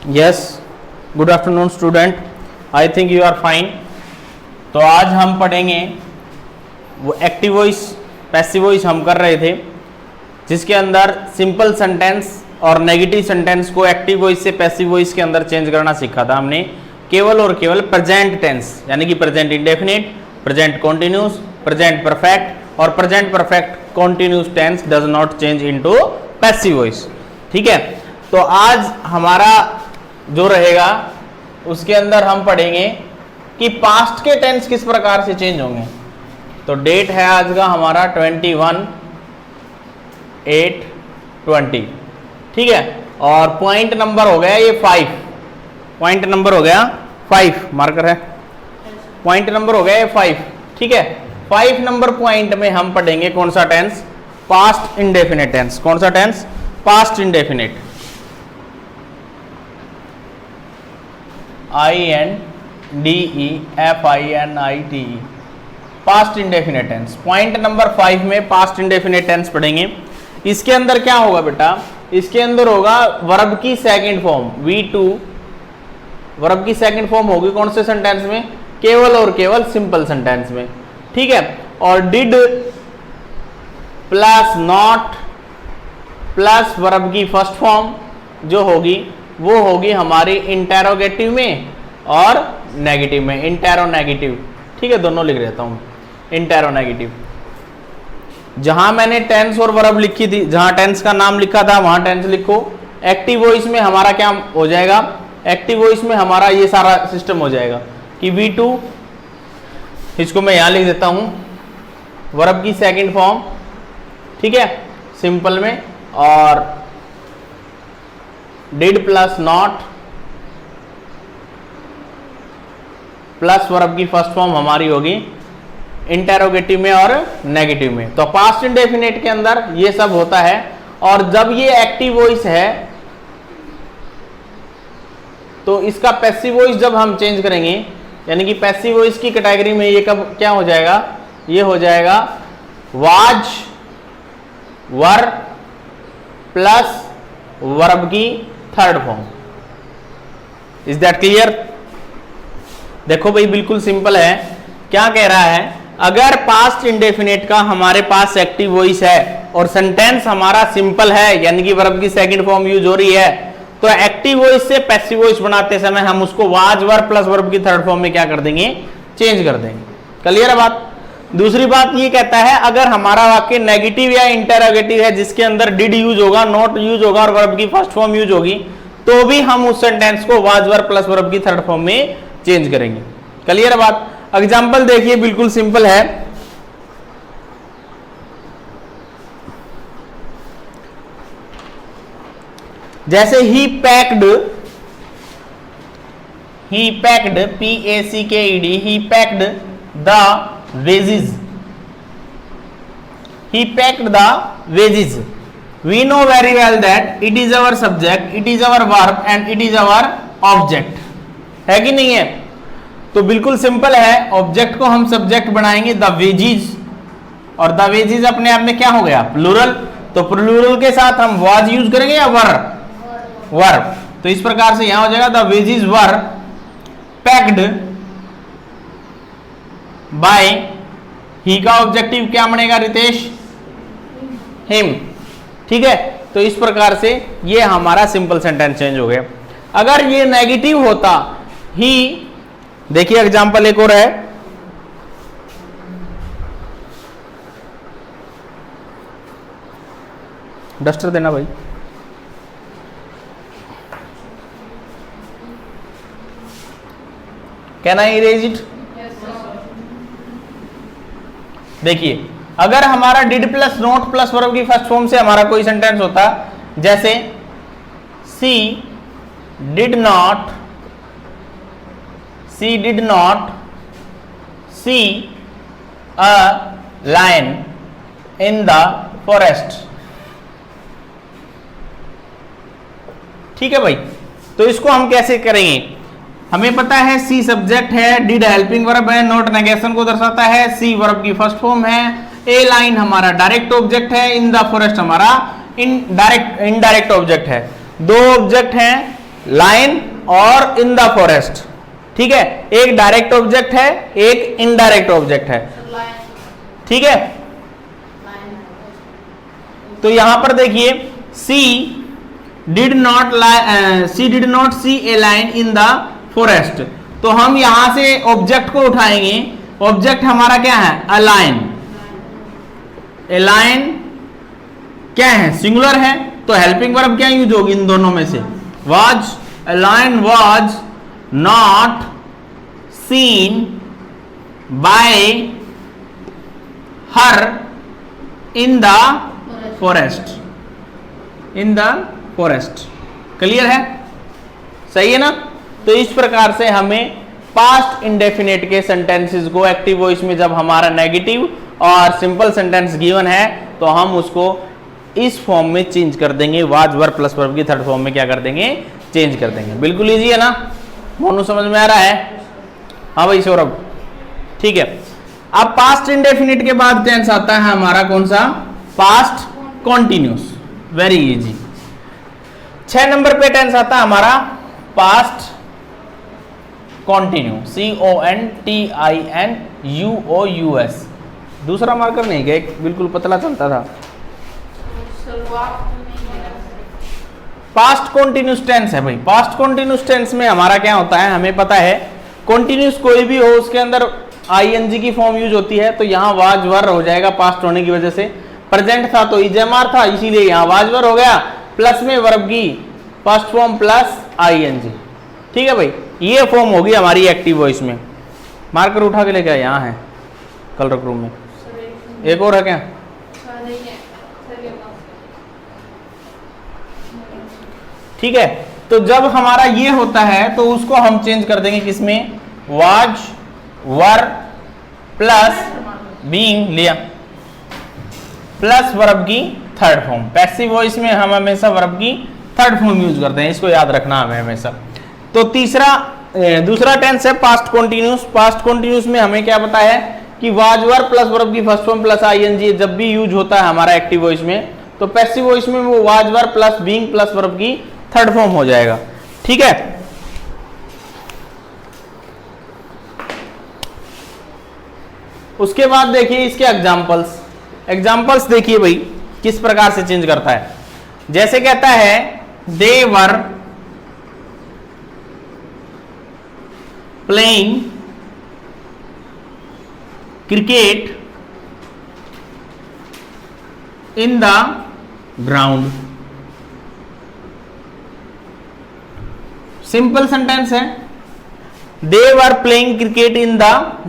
Yes, good afternoon student, I think you are fine. तो आज हम पढ़ेंगे वो एक्टिव वॉइस पैसिव वॉइस हम कर रहे थे, जिसके अंदर सिंपल सेंटेंस और नेगेटिव सेंटेंस को एक्टिव वॉइस से पैसिव वॉइस के अंदर चेंज करना सीखा था हमने। केवल और केवल प्रेजेंट टेंस यानी कि present indefinite, present continuous, present perfect और present perfect continuous tense does not change into passive voice. ठीक है, तो आज हमारा जो रहेगा उसके अंदर हम पढ़ेंगे कि पास्ट के टेंस किस प्रकार से चेंज होंगे। तो डेट है आज का हमारा 21/8/20। ठीक है, और पॉइंट नंबर हो गया ये 5, पॉइंट नंबर हो गया 5, मार्कर है, पॉइंट नंबर हो गया ये 5। ठीक है, 5 नंबर पॉइंट में हम पढ़ेंगे कौन सा टेंस, पास्ट इंडेफिनिट टेंस। कौन सा tense, past indefinite, INDEFINIT, past indefinite tense. Point number 5 में पास्ट इंडेफिनिट टेंस पढ़ेंगे। इसके अंदर क्या होगा बेटा, इसके अंदर होगा वर्ब की सेकंड फॉर्म V2। वर्ब की सेकंड फॉर्म होगी कौन से सेंटेंस में, केवल और केवल सिंपल सेंटेंस में। ठीक है, और did plus not plus verb की फर्स्ट फॉर्म जो होगी वो होगी हमारी इंटेरोगेटिव में और नेगेटिव में, इंटेरो नेगेटिव। ठीक है, दोनों लिख देता हूं, इंटेरो नेगेटिव। जहां मैंने टेंस और वर्ब लिखी थी, जहां टेंस का नाम लिखा था वहां टेंस लिखो। एक्टिव वॉइस में हमारा क्या हो जाएगा, एक्टिव वॉइस में हमारा ये सारा सिस्टम हो जाएगा कि V2, इसको मैं यहां लिख देता हूं, वर्ब की सेकंड फॉर्म। ठीक है, सिंपल में, और did plus not plus verb की फर्स्ट फॉर्म हमारी होगी इंटेरोगेटिव में और नेगेटिव में। तो पास्ट इंडेफिनिट के अंदर ये सब होता है। और जब ये एक्टिव वॉइस है तो इसका पैसिव वॉइस जब हम चेंज करेंगे, यानी कि पैसिव वॉइस की कैटेगरी में ये कब क्या हो जाएगा, ये हो जाएगा वाज वर प्लस वर्ब की third form. Is that clear? देखो भाई, बिल्कुल सिंपल है। क्या कह रहा है, अगर पास्ट इंडेफिनिट का हमारे पास एक्टिव वॉइस है और सेंटेंस हमारा सिंपल है, यानी कि वर्ब की सेकंड फॉर्म यूज हो रही है, तो एक्टिव वॉइस से पैसिव वॉइस बनाते समय हम उसको वाज वर प्लस वर्ब की थर्ड फॉर्म में क्या कर देंगे, चेंज कर देंगे। क्लियर है बात? दूसरी बात ये कहता है, अगर हमारा वाक्य नेगेटिव या इंटेरोगेटिव है जिसके अंदर डिड यूज होगा, नॉट यूज होगा और वर्ब की फर्स्ट फॉर्म यूज होगी, तो भी हम उस सेंटेंस को वाज वर प्लस वर्ब की थर्ड फॉर्म में चेंज करेंगे। क्लियर है बात? एग्जाम्पल देखिए, बिल्कुल सिंपल है। जैसे he packed PACKED, he packed the veggies, he packed the wages. We know very well that it is our subject, it is our verb and it is our object. है कि नहीं है? तो बिल्कुल सिंपल है, object को हम subject बनाएंगे द वेजिज, और द वेजिज अपने आप में क्या हो गया, प्लूरल। तो प्लूरल के साथ हम वाज यूज करेंगे या वर्ब। तो इस प्रकार से यहां हो जाएगा the veggies were packed by, he का ऑब्जेक्टिव क्या बनेगा रितेश, हिम। ठीक है, तो इस प्रकार से ये हमारा सिंपल सेंटेंस चेंज हो गया। अगर ये नेगेटिव होता, ही, देखिए एग्जांपल एक और है, डस्टर देना भाई। Can I erase it? देखिए, अगर हमारा did plus not plus verb की फर्स्ट फॉर्म से हमारा कोई सेंटेंस होता, जैसे she did not see a lion in the forest. ठीक है भाई, तो इसको हम कैसे करेंगे, हमें पता है सी सब्जेक्ट है, डिड हेल्पिंग वर्ब है, नॉट नेगेशन को दर्शाता है, सी वर्ब की फर्स्ट फॉर्म है, ए लाइन हमारा डायरेक्ट ऑब्जेक्ट है, इन द फॉरेस्ट हमारा इनडायरेक्ट ऑब्जेक्ट है। दो ऑब्जेक्ट हैं, लाइन और इन द फॉरेस्ट। ठीक है, एक डायरेक्ट ऑब्जेक्ट है, एक इनडायरेक्ट ऑब्जेक्ट है। ठीक है, तो यहां पर देखिए she did not see a lion in the forest. तो हम यहां से ऑब्जेक्ट को उठाएंगे। ऑब्जेक्ट हमारा क्या है? A line. ए लाइन क्या है? सिंगुलर है, तो हेल्पिंग वर्ब क्या यूज होगी इन दोनों में से? Was. A line was not seen bye her in the forest. In the forest. Clear है? सही है ना? तो इस प्रकार से हमें पास्ट इंडेफिनेट के सेंटेंसेस को एक्टिव वॉइस में जब हमारा नेगेटिव और सिंपल सेंटेंस गिवन है तो हम उसको इस फॉर्म में चेंज कर देंगे। वाज वर प्लस वर्ब की थर्ड फॉर्म में क्या कर देंगे? चेंज कर देंगे। बिल्कुल इजी है ना? मोनू समझ में आ रहा है? हाँ भाई सौरभ, ठीक है। अब पास्ट इंडेफिनिट के बाद टेंस आता है हमारा कौन सा? Past continuous. Very easy. 6 number पे टेंस आता है हमारा पास्ट कॉन्टिन्यू। CONTINUOUS। दूसरा मार्कर नहीं गया, बिल्कुल पतला चलता था। पास्ट कॉन्टिन्यूस टेंस है भाई। पास्ट कॉन्टिन्यूस टेंस में हमारा क्या होता है? हमें पता है कॉन्टिन्यूस कोई भी हो उसके अंदर ING की फॉर्म यूज होती है। तो यहाँ वाज वर हो जाएगा पास्ट होने की वजह से। प्रेजेंट था तो इजमार था, इसीलिए यहाँ वाज वर हो गया। प्लस में वर्ब की फर्स्ट फॉर्म प्लस ING। ठीक है भाई, ये फॉर्म होगी हमारी एक्टिव वॉइस में। मार्कर उठा के लेके यहाँ है कलर रूम में। एक और है क्या? ठीक है, तो जब हमारा ये होता है तो उसको हम चेंज कर देंगे किसमें? वाज वर प्लस बीइंग लिया प्लस वर्ब की थर्ड फॉर्म। पैसिव वॉइस में हम हमेशा वर्ब की थर्ड फॉर्म यूज करते हैं, इसको याद रखना हमें हमेशा। तो दूसरा टेंस है पास्ट कॉन्टिन्यूस। पास्ट कॉन्टिन्यूस में हमें क्या पता है कि वाज वर प्लस वर्ब की फर्स्ट फॉर्म प्लस ING जब भी यूज होता है हमारा एक्टिव वॉइस में, तो पैसिव वॉइस में वो was were plus being plus verb की थर्ड फॉर्म हो जाएगा। ठीक है, उसके बाद देखिए इसके एग्जाम्पल्स देखिए भाई किस प्रकार से चेंज करता है। जैसे कहता है they were playing cricket in the ground. Simple sentence है, they were playing cricket in the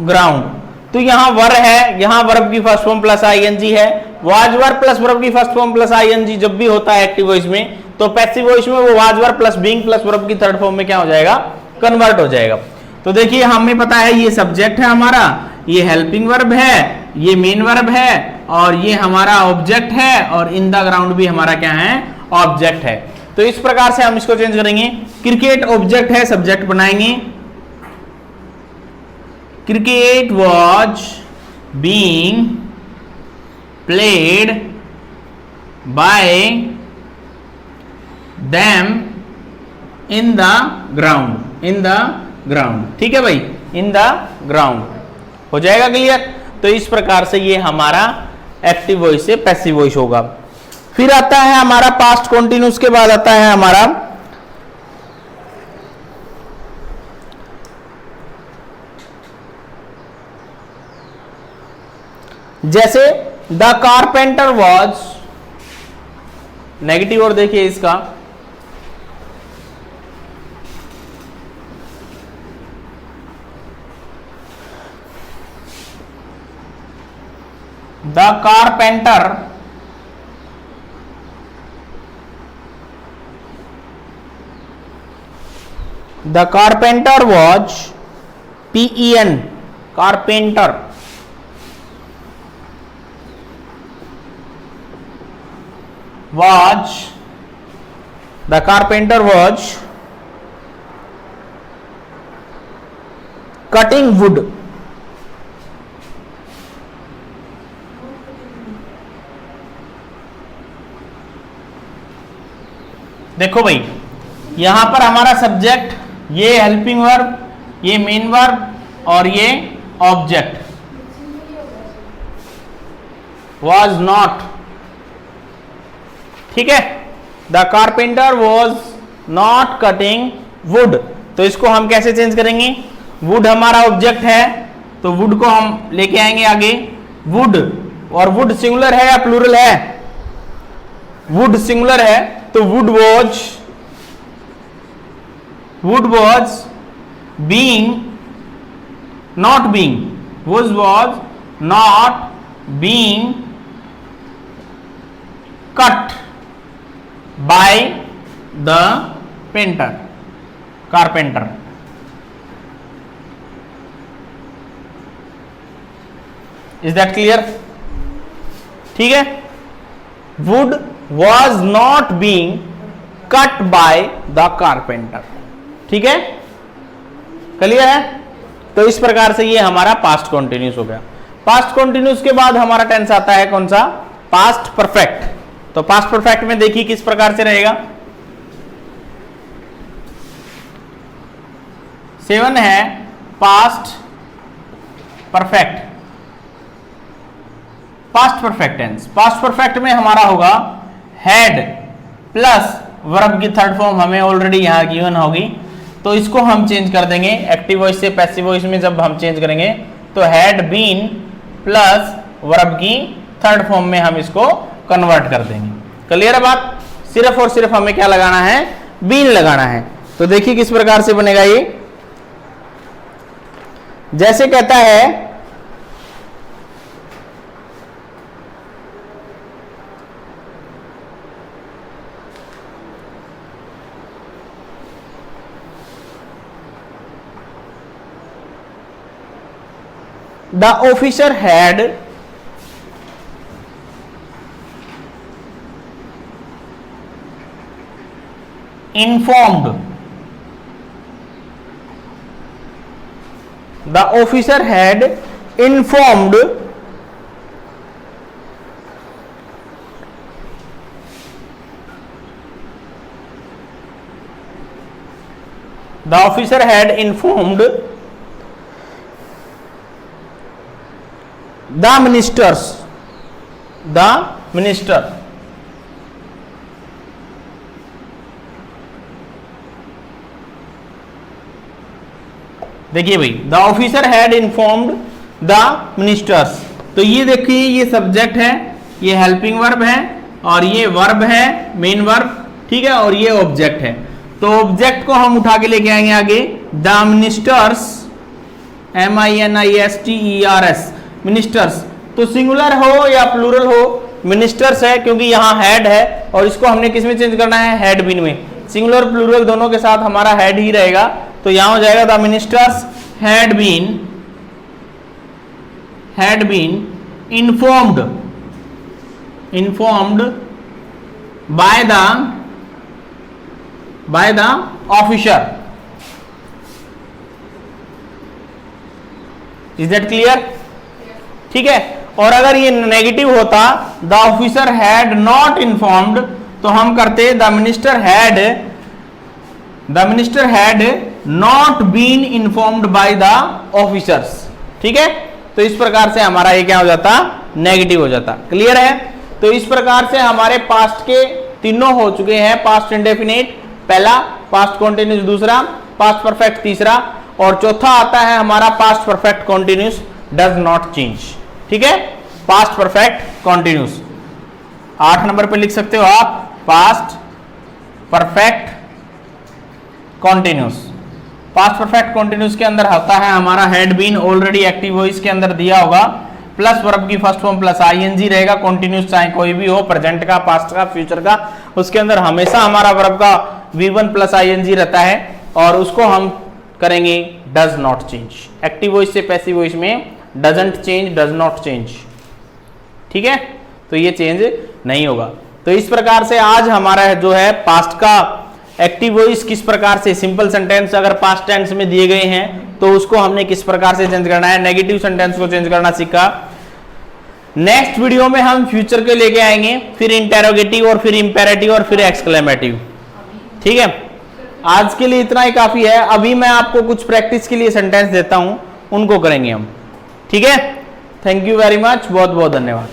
ground. तो यहां वर है, यहां वर्ब की फर्स्ट फॉर्म प्लस ING है। वाज वर प्लस वर्ब की फर्स्ट फॉर्म प्लस ING जब भी होता है एक्टिव वॉइस में, तो पैसिव वॉइस में वो was were plus being plus verb की थर्ड फॉर्म में क्या हो जाएगा? कन्वर्ट हो जाएगा। तो देखिए हमें पता है ये सब्जेक्ट है हमारा, ये हेल्पिंग वर्ब है, ये मेन वर्ब है और ये हमारा ऑब्जेक्ट है और इन द ग्राउंड भी हमारा क्या है? ऑब्जेक्ट है। तो इस प्रकार से हम इसको चेंज करेंगे। क्रिकेट ऑब्जेक्ट है, सब्जेक्ट बनाएंगे। Cricket was being played by them in the ground. In the ground, ठीक है भाई, इन द ग्राउंड हो जाएगा क्लियर। तो इस प्रकार से ये हमारा एक्टिव वॉइस से पैसिव वॉइस होगा। फिर आता है हमारा पास्ट कॉन्टिन्यूस के बाद आता है हमारा जैसे द कारपेंटर वॉज, नेगेटिव और देखिए इसका, the carpenter was PEN carpenter was the carpenter was cutting wood। देखो भाई यहां पर हमारा सब्जेक्ट, ये हेल्पिंग वर्ब, ये मेन वर्ब और ये ऑब्जेक्ट। वॉज नॉट, ठीक है, the carpenter was not cutting would. तो इसको हम कैसे चेंज करेंगे? वुड हमारा ऑब्जेक्ट है तो वुड को हम लेके आएंगे आगे। वुड, और वुड सिंगुलर है या प्लूरल है? वुड सिंगुलर है तो would was being, not being, was not being cut by the painter, carpenter. Is that clear? ठीक है, would was not being cut by the carpenter. ठीक है, क्लियर है? तो इस प्रकार से ये हमारा पास्ट कॉन्टिन्यूस हो गया। पास्ट कॉन्टिन्यूस के बाद हमारा टेंस आता है कौन सा? Past perfect. तो पास्ट परफेक्ट में देखिए किस प्रकार से रहेगा। 7 है past perfect. Past perfect tense, past perfect में हमारा होगा हैड प्लस वर्ब की थर्ड फॉर्म हमें ऑलरेडी यहां गिवन होगी, तो इसको हम चेंज कर देंगे। एक्टिव वॉइस से पैसिव वॉइस में जब हम चेंज करेंगे तो हैड बीन प्लस वर्ब की थर्ड फॉर्म में हम इसको कन्वर्ट कर देंगे। क्लियर है बात? सिर्फ और सिर्फ हमें क्या लगाना है? बीन लगाना है। तो देखिए किस प्रकार से बनेगा ये। जैसे कहता है the officer had informed, the officer had informed the officer had informed the ministers, the minister। देखिए भाई, the officer had informed the ministers. तो ये देखिए, ये सब्जेक्ट है, ये हेल्पिंग वर्ब है और ये वर्ब है, मेन वर्ब, ठीक है, और ये ऑब्जेक्ट है। तो ऑब्जेक्ट को हम उठा के लेके आएंगे आगे। The ministers, MINISTERS, ministers. तो सिंगुलर हो या प्लूरल हो, मिनिस्टर्स है क्योंकि यहां हैड है और इसको हमने किस में चेंज करना है? हैड बीन में। सिंगुलर प्लूरल दोनों के साथ हमारा हैड ही रहेगा, तो यहां हो जाएगा the ministers had been informed by the officer. Is that clear? ठीक है। और अगर ये नेगेटिव होता, the officer had not informed, तो हम करते the minister had not been informed by the officers. ठीक है, तो इस प्रकार से हमारा ये क्या हो जाता? नेगेटिव हो जाता। क्लियर है? तो इस प्रकार से हमारे पास्ट के तीनों हो चुके हैं। पास्ट इंडेफिनिट पहला, पास्ट कॉन्टिन्यूस दूसरा, पास्ट परफेक्ट तीसरा, और चौथा आता है हमारा past perfect continuous does not change. ठीक है, पास्ट परफेक्ट कॉन्टिन्यूस 8 नंबर पे लिख सकते हो आप, past perfect continuous. Past perfect continuous के अंदर होता है हमारा had been, already active voice के अंदर दिया होगा, प्लस वर्ब की फर्स्ट फॉर्म प्लस ING रहेगा। कॉन्टिन्यूस चाहे कोई भी हो, प्रेजेंट का, पास्ट का, फ्यूचर का, उसके अंदर हमेशा हमारा वर्ब का V1 प्लस ING रहता है और उसको हम करेंगे does not change. Active voice से पैसिव वॉइस में doesn't change, does not change. ठीक है, तो ये चेंज नहीं होगा। तो इस प्रकार से आज हमारा जो है पास्ट का एक्टिव वॉइस किस प्रकार से, सिंपल सेंटेंस अगर पास्ट टेंस में दिए गए हैं तो उसको हमने किस प्रकार से चेंज करना है, नेगेटिव सेंटेंस को चेंज करना सीखा। नेक्स्ट वीडियो में हम फ्यूचर के लेके आएंगे, फिर इंटेरोगेटिव और फिर इंपेरेटिव और फिर एक्सक्लेमेटिव। ठीक है, आज के लिए इतना ही काफी है। अभी मैं आपको कुछ प्रैक्टिस के लिए सेंटेंस देता हूं, उनको करेंगे हम। ठीक है, थैंक यू वेरी मच, बहुत बहुत धन्यवाद।